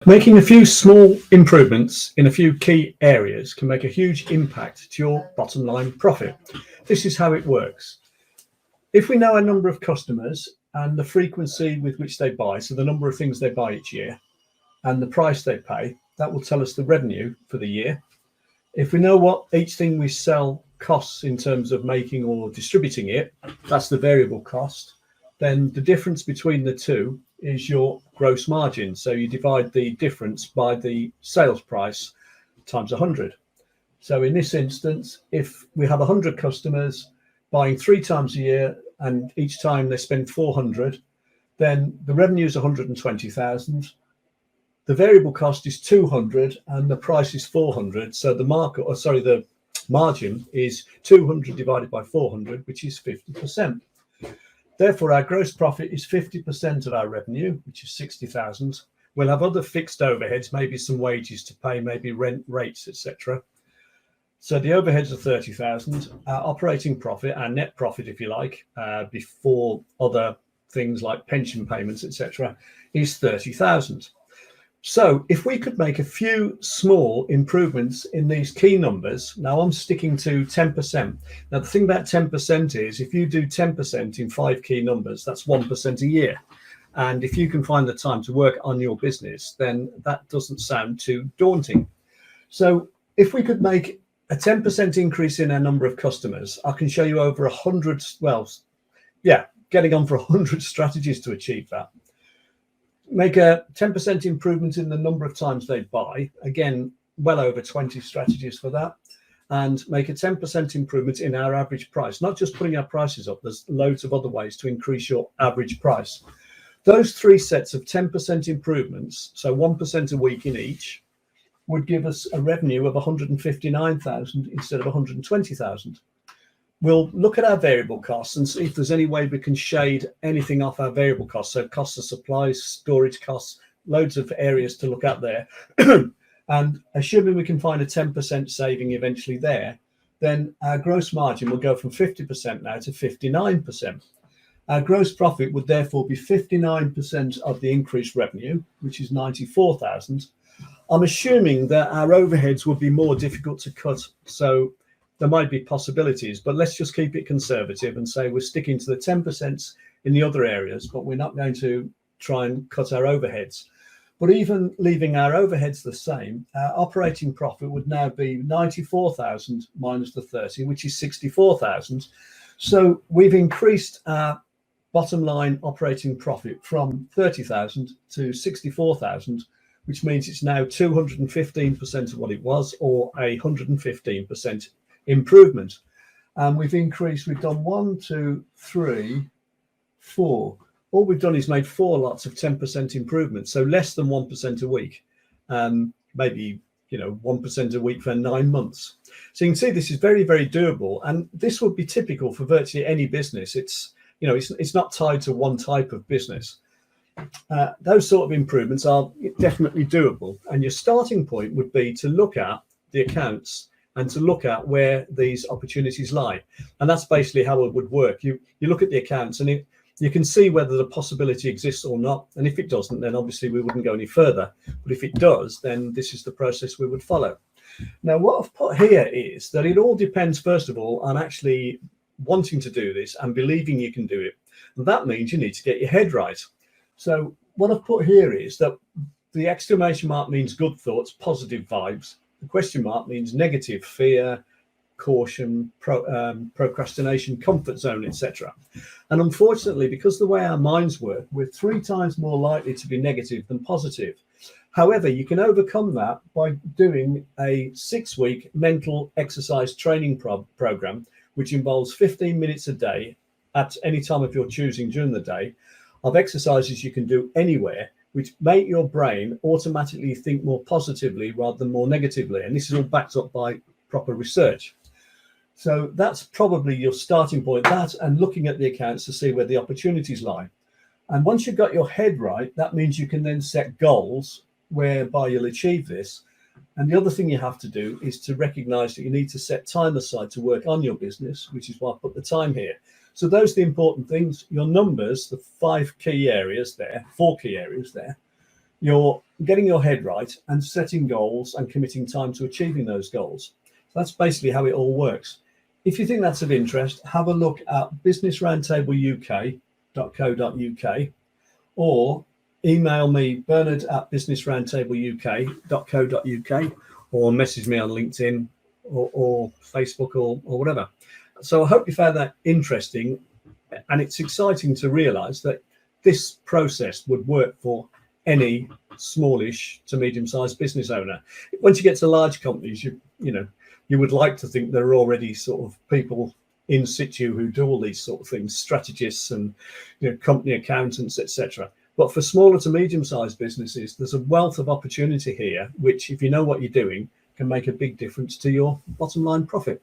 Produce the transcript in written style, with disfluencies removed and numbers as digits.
Making a few small improvements in a few key areas can make a huge impact to your bottom line profit. This is how it works. If we know a number of customers and the frequency with which they buy, so the number of things they buy each year, and the price they pay, that will tell us the revenue for the year. If we know what each thing we sell costs in terms of making or distributing it, that's the variable cost. Then the difference between the two is your gross margin. So you divide the difference by the sales price times 100. So in this instance, if we have 100 customers buying 3 times a year and each time they spend 400, then the revenue is 120,000. The variable cost is 200 and the price is 400. So the margin is 200 divided by 400, which is 50%. Therefore, our gross profit is 50% of our revenue, which is 60,000. We'll have other fixed overheads, maybe some wages to pay, maybe rent rates, etc. So the overheads are 30,000. Our operating profit, our net profit, if you like, before other things like pension payments, etc., is 30,000. So if we could make a few small improvements in these key numbers, now I'm sticking to 10%. Now, the thing about 10% is if you do 10% in 5 key numbers, that's 1% a year. And if you can find the time to work on your business, then that doesn't sound too daunting. So if we could make a 10% increase in our number of customers, I can show you over 100, getting on for 100 strategies to achieve that. Make a 10% improvement in the number of times they buy, again, well over 20 strategies for that, and make a 10% improvement in our average price, not just putting our prices up, there's loads of other ways to increase your average price. Those 3 sets of 10% improvements, so 1% a week in each, would give us a revenue of 159,000 instead of 120,000. We'll look at our variable costs and see if there's any way we can shade anything off our variable costs. So costs of supplies, storage costs, loads of areas to look at there. And assuming we can find a 10% saving eventually there, then our gross margin will go from 50% now to 59%. Our gross profit would therefore be 59% of the increased revenue, which is 94,000. I'm assuming that our overheads would be more difficult to cut. So there might be possibilities, but let's just keep it conservative and say we're sticking to the 10% in the other areas, but we're not going to try and cut our overheads. But even leaving our overheads the same, our operating profit would now be 94,000 minus the 30, which is 64,000. So we've increased our bottom line operating profit from 30,000 to 64,000, which means it's now 215% of what it was, or 115% improvement. And we've done 1, 2, 3, 4. All we've done is made 4 lots of 10% improvements, so less than 1% a week, maybe 1% a week for 9 months. So you can see this is very, very doable, and this would be typical for virtually any business. It's not tied to one type of business. Those sort of improvements are definitely doable, and your starting point would be to look at the accounts and to look at where these opportunities lie. And that's basically how it would work. You look at the accounts and you can see whether the possibility exists or not. And if it doesn't, then obviously we wouldn't go any further. But if it does, then this is the process we would follow. Now, what I've put here is that it all depends, first of all, on actually wanting to do this and believing you can do it. And that means you need to get your head right. So what I've put here is that the exclamation mark means good thoughts, positive vibes. The question mark means negative, fear, caution, procrastination, comfort zone, etc. And unfortunately, because the way our minds work, we're 3 times more likely to be negative than positive. However, you can overcome that by doing a 6-week mental exercise training program, which involves 15 minutes a day at any time of your choosing during the day, of exercises you can do anywhere, which make your brain automatically think more positively rather than more negatively. And this is all backed up by proper research. So that's probably your starting point, that and looking at the accounts to see where the opportunities lie. And once you've got your head right, that means you can then set goals whereby you'll achieve this. And the other thing you have to do is to recognize that you need to set time aside to work on your business, which is why I put the time here. So those are the important things. Your numbers, the 4 key areas there, you're getting your head right and setting goals and committing time to achieving those goals. So that's basically how it all works. If you think that's of interest, have a look at businessroundtableuk.co.uk or email me bernard@businessroundtableuk.co.uk or message me on LinkedIn or Facebook or whatever. So I hope you found that interesting, and it's exciting to realize that this process would work for any smallish to medium-sized business owner. Once you get to large companies, you would like to think there are already sort of people in situ who do all these sort of things, strategists and company accountants, etc. But for smaller to medium-sized businesses, there's a wealth of opportunity here, which, if you know what you're doing, can make a big difference to your bottom line profit.